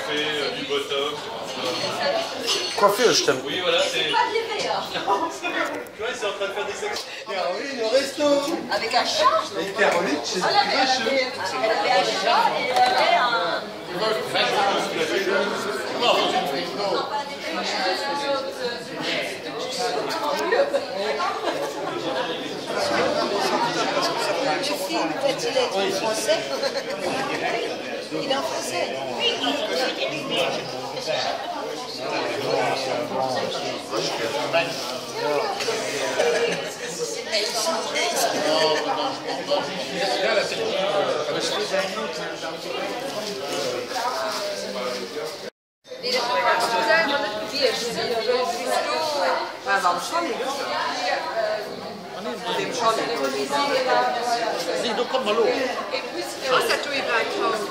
café, du botox. Coiffure, je t'aime. Oui, voilà, c'est. Tu vois, c'est en train de faire des sections. Caroline au resto. Avec un chat. Et Caroline, chez Elle avait un chat et elle avait un... Le film, peut-il être en français? Il est en français. Zie, doe kom maar los. Was dat doe je bij het hoofd?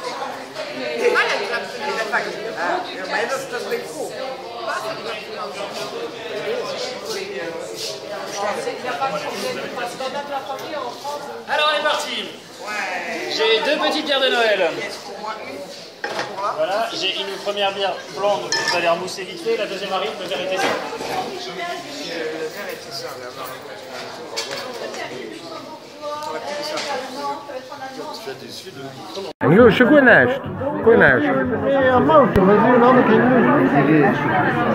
Maar dat klopt niet. Maar dat is goed. Alors on est parti. J'ai deux petites bières de Noël. Voilà, j'ai une première bière blonde, vous allez remousser vite fait, la deuxième arrive, le verre était ça. Nu, și gunești. Gunești.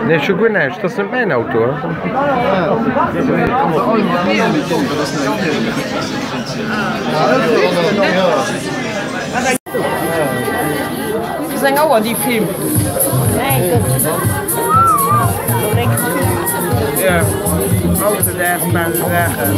Ne, și gunești, to sunt bine autor. Sänger die Film. Ja, auto daar staan zeggen.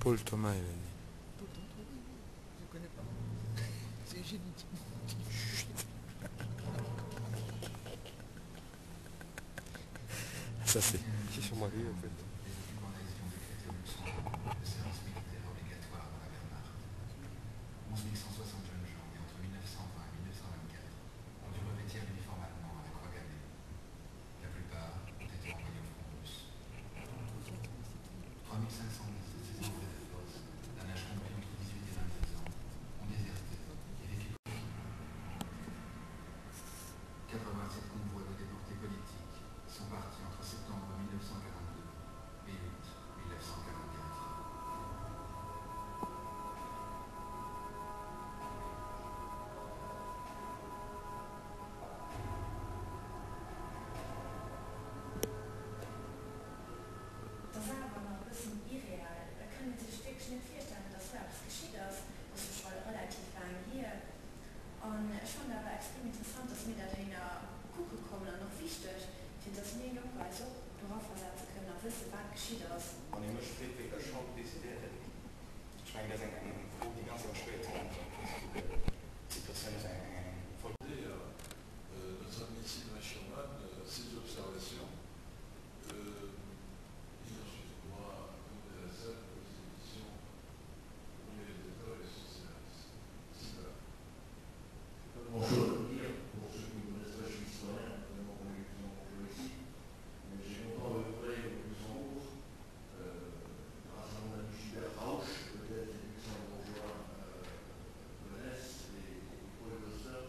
Paul Thomas, il a dit. Je connais pas. C'est génique. Ça c'est sur ma vie en fait. Und ich fand aber extrem interessant, dass mir da in der Kuckuck kommen und noch wichtig. Ich finde das mega geil, also darauf versetzen zu können, wissen, was geschieht aus. Und ich möchte wirklich schon décider. Ich meine, das ist ein die ganze Später. Situation ist ein voll. Notre médecine nationale, ces observations, et ensuite on aura de la salle aux éditions pour les réalisateurs et les socialistes. C'est pas grand-chose à dire pour ceux qui me connaissent pas, je suis historien, notamment pour les Luxembourgeois ici, mais j'ai longtemps œuvré au Luxembourg, grâce à mon ami Gilbert Rauch, peut-être les Luxembourgeois connaissent les professeurs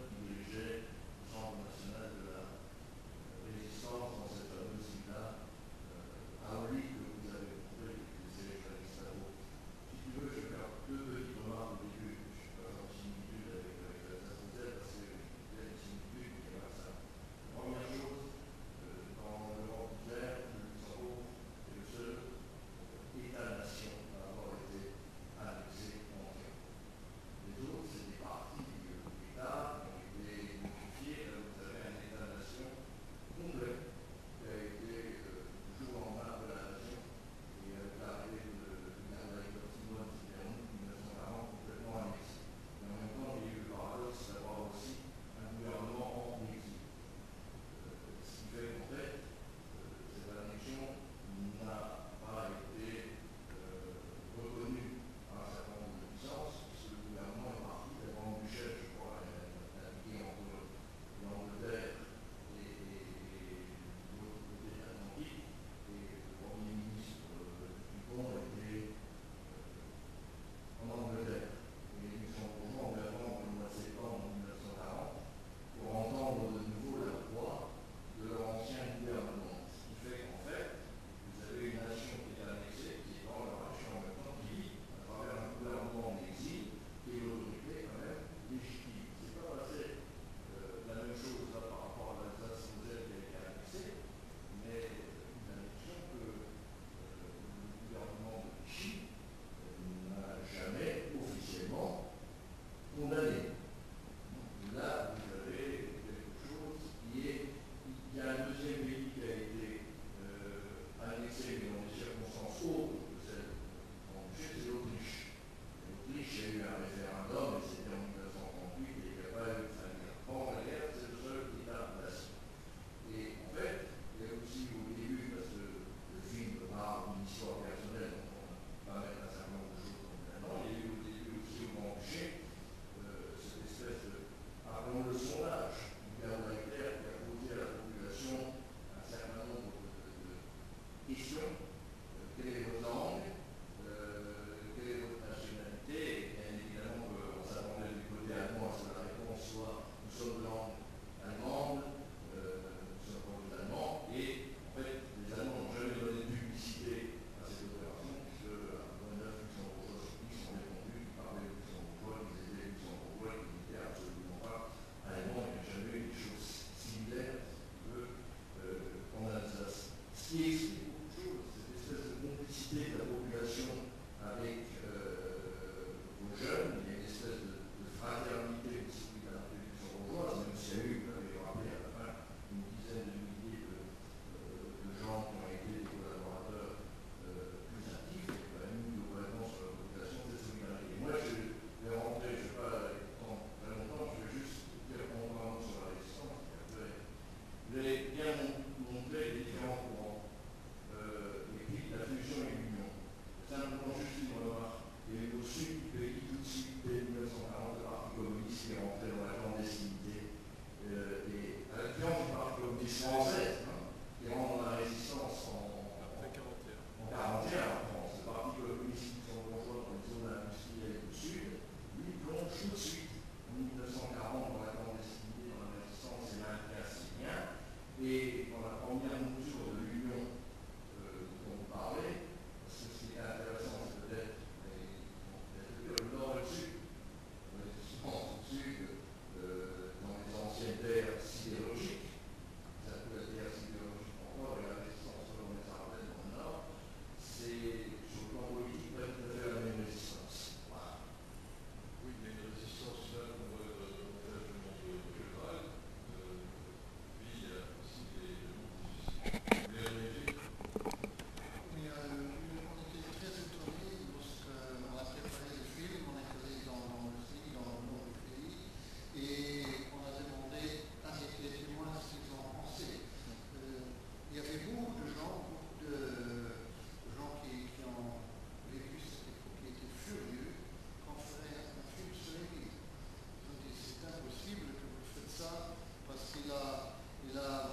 il a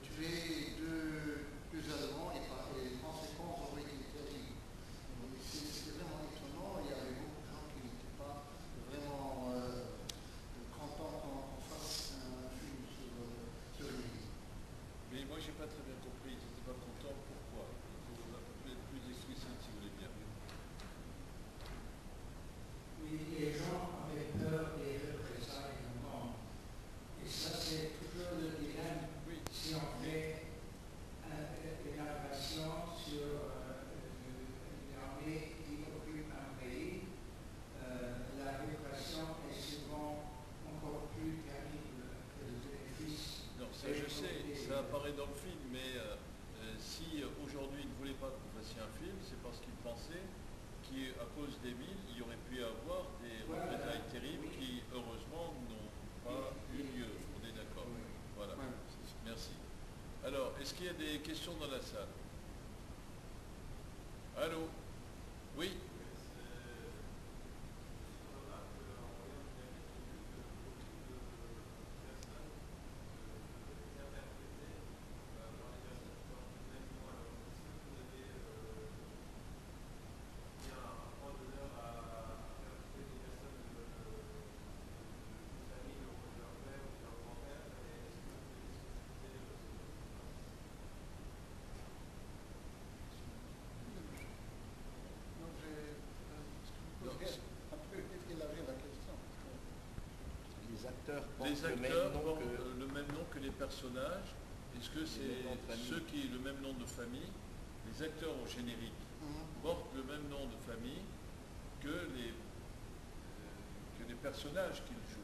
tué deux Allemands et par conséquence aurait été terrible. C'était vraiment étonnant. Il y avait beaucoup de gens qui n'étaient pas vraiment contents qu'on fasse un film sur lui. Mais moi, j'ai pas très bien compris. Ils n'étaient pas contents. Pourquoi? Il faut un peu plus explicite, si vous voulez bien. Oui, les gens avaient peur des représailles allemandes. Et ça, c'est toujours le dilemme. Oui. Si on fait une invasion sur une armée qui occupe un pays, la répression est souvent encore plus terrible que le bénéfice. Non, ça je sais, ça apparaît dans le film, mais si aujourd'hui ils ne voulaient pas que vous fassiez un film, c'est parce qu'ils pensaient qu'à cause des mines, il y aurait pu y avoir des représailles terribles qui, heureusement, n'ont pas eu lieu. On est d'accord. Voilà. Merci. Alors, est-ce qu'il y a des questions dans la salle? Allô? Oui? Les acteurs Les portent acteurs portent le même nom que les personnages. Est-ce que c'est ceux qui ont le même nom de famille? Les acteurs au générique portent le même nom de famille que les personnages qu'ils jouent.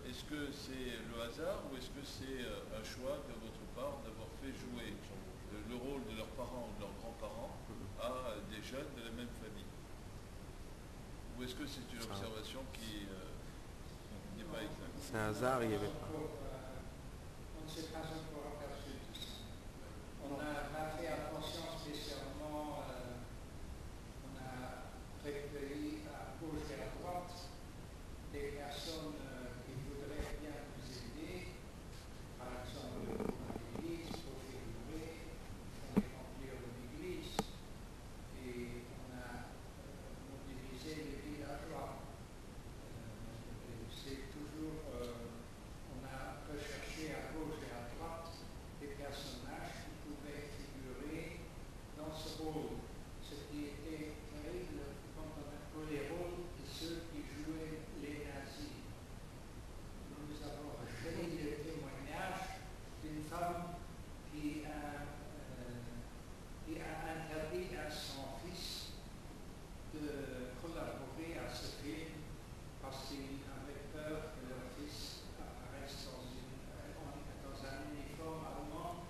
Est-ce que c'est le hasard ou est-ce que c'est un choix de votre part d'avoir fait jouer le rôle de leurs parents ou de leurs grands-parents à des jeunes de la même famille? Ou est-ce que c'est une observation qui n'est pas exacte? C'est un hasard, il n'y avait pas. On ne s'est pas encore aperçu de ça. On n'a pas fait attention spécialement, on a recueilli à gauche et à droite des personnes qui voudraient bien nous aider, par exemple à l'église, pour figurer, on est remplir l'église, et on a mobilisé les villageois. C'est toujours, on a recherché à gauche et à droite des personnages qui pouvaient figurer dans ce rôle. Ce qui était terrible quand on a pris les rôles de ceux qui jouaient les nazis. Nous avons recueilli le témoignage d'une femme qui a interdit à son fils de collaborer à ce film parce qu'il avait peur que leur fils apparaisse dans un uniforme allemand.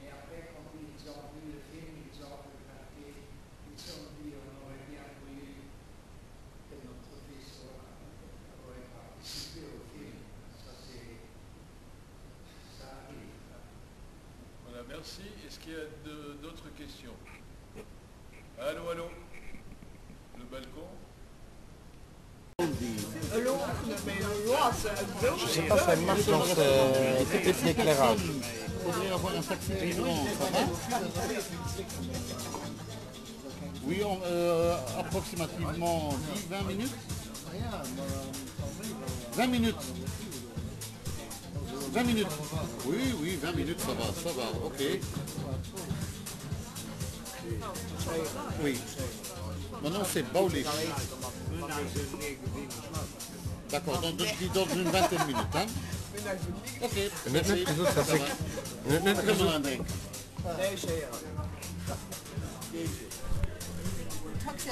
Et après, quand ils ont vu le film, ils ont regardé, ils ont dit on aurait bien voulu que notre fils aurait participé au film. Ça arrive. Voilà, merci. Est-ce qu'il y a d'autres questions? Allô, allô? Le balcon? Je sais pas, ça marche dans ce petit éclairage. Il faudrait avoir un taxi plus grand, ça va? Oui, approximativement 10-20 minutes. 20 minutes. 20 minutes. Oui, 20 minutes, ça va, ok. Oui. Maintenant, c'est Baulich. D'accord, donc je dis dans une vingtaine de minutes. Hein? Ok, merci. Très belangrijk. Taxi